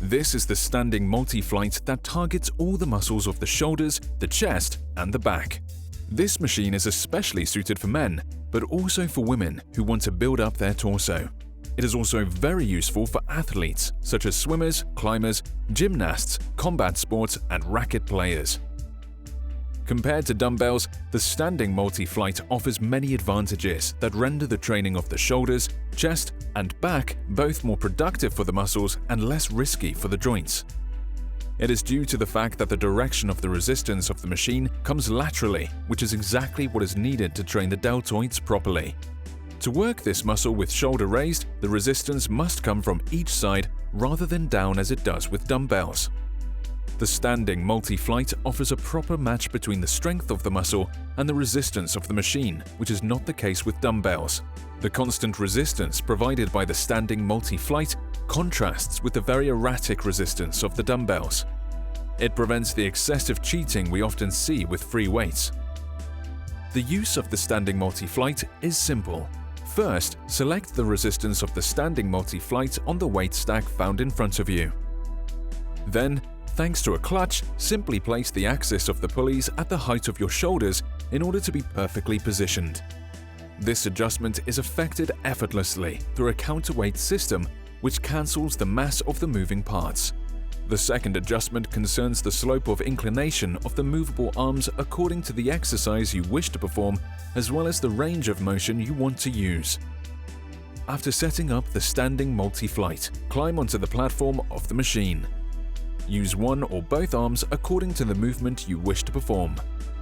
This is the standing multi-flight that targets all the muscles of the shoulders, the chest, and the back. This machine is especially suited for men, but also for women who want to build up their torso. It is also very useful for athletes such as swimmers, climbers, gymnasts, combat sports, and racket players. Compared to dumbbells, the standing multi-flight offers many advantages that render the training of the shoulders, chest, and back both more productive for the muscles and less risky for the joints. It is due to the fact that the direction of the resistance of the machine comes laterally, which is exactly what is needed to train the deltoids properly. To work this muscle with shoulder raised, the resistance must come from each side rather than down as it does with dumbbells. The standing multi-flight offers a proper match between the strength of the muscle and the resistance of the machine, which is not the case with dumbbells. The constant resistance provided by the standing multi-flight contrasts with the very erratic resistance of the dumbbells. It prevents the excessive cheating we often see with free weights. The use of the standing multi-flight is simple. First, select the resistance of the standing multi-flight on the weight stack found in front of you. Then, thanks to a clutch, simply place the axis of the pulleys at the height of your shoulders in order to be perfectly positioned. This adjustment is effected effortlessly through a counterweight system which cancels the mass of the moving parts. The second adjustment concerns the slope of inclination of the movable arms according to the exercise you wish to perform, as well as the range of motion you want to use. After setting up the standing multi-flight, climb onto the platform of the machine. Use one or both arms according to the movement you wish to perform.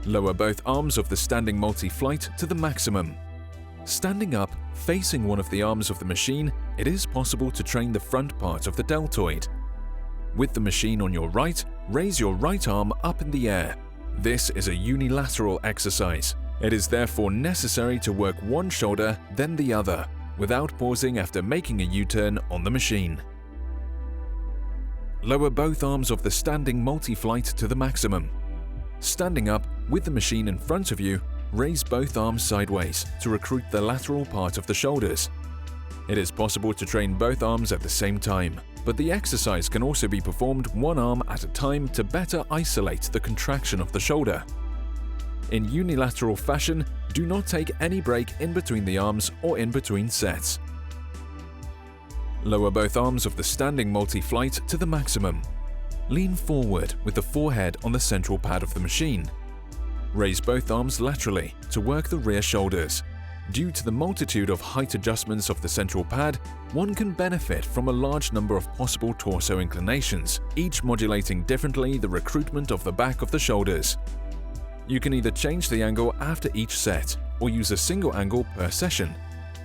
Lower both arms of the standing multi-flight to the maximum. Standing up, facing one of the arms of the machine, it is possible to train the front part of the deltoid. With the machine on your right, raise your right arm up in the air. This is a unilateral exercise. It is therefore necessary to work one shoulder, then the other, without pausing after making a U-turn on the machine. Lower both arms of the standing multi-flight to the maximum. Standing up, with the machine in front of you, raise both arms sideways to recruit the lateral part of the shoulders. It is possible to train both arms at the same time, but the exercise can also be performed one arm at a time to better isolate the contraction of the shoulder. In unilateral fashion, do not take any break in between the arms or in between sets. Lower both arms of the standing multi-flight to the maximum. Lean forward with the forehead on the central pad of the machine. Raise both arms laterally to work the rear shoulders. Due to the multitude of height adjustments of the central pad, one can benefit from a large number of possible torso inclinations, each modulating differently the recruitment of the back of the shoulders. You can either change the angle after each set or use a single angle per session,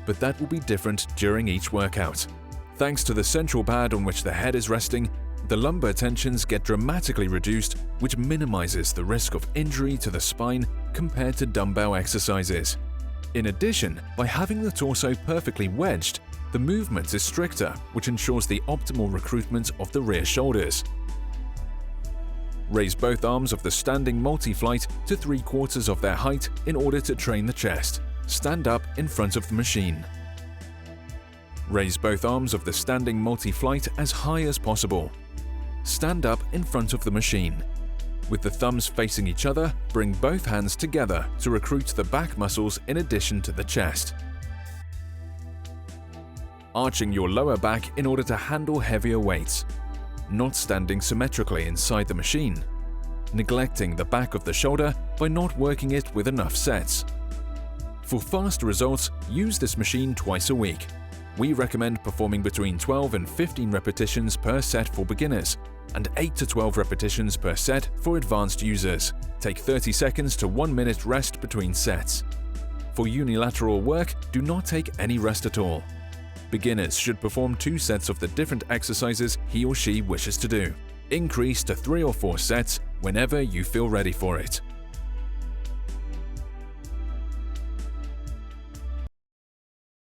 but that will be different during each workout. Thanks to the central pad on which the head is resting, the lumbar tensions get dramatically reduced, which minimizes the risk of injury to the spine compared to dumbbell exercises. In addition, by having the torso perfectly wedged, the movement is stricter, which ensures the optimal recruitment of the rear shoulders. Raise both arms of the standing multi-flight to 3/4 of their height in order to train the chest. Stand up in front of the machine. Raise both arms of the standing multi-flight as high as possible. Stand up in front of the machine. With the thumbs facing each other, bring both hands together to recruit the back muscles in addition to the chest. Arching your lower back in order to handle heavier weights. Not standing symmetrically inside the machine. Neglecting the back of the shoulder by not working it with enough sets. For fast results, use this machine twice a week. We recommend performing between 12 and 15 repetitions per set for beginners and 8 to 12 repetitions per set for advanced users. Take 30 seconds to 1 minute rest between sets. For unilateral work, do not take any rest at all. Beginners should perform 2 sets of the different exercises he or she wishes to do. Increase to 3 or 4 sets whenever you feel ready for it.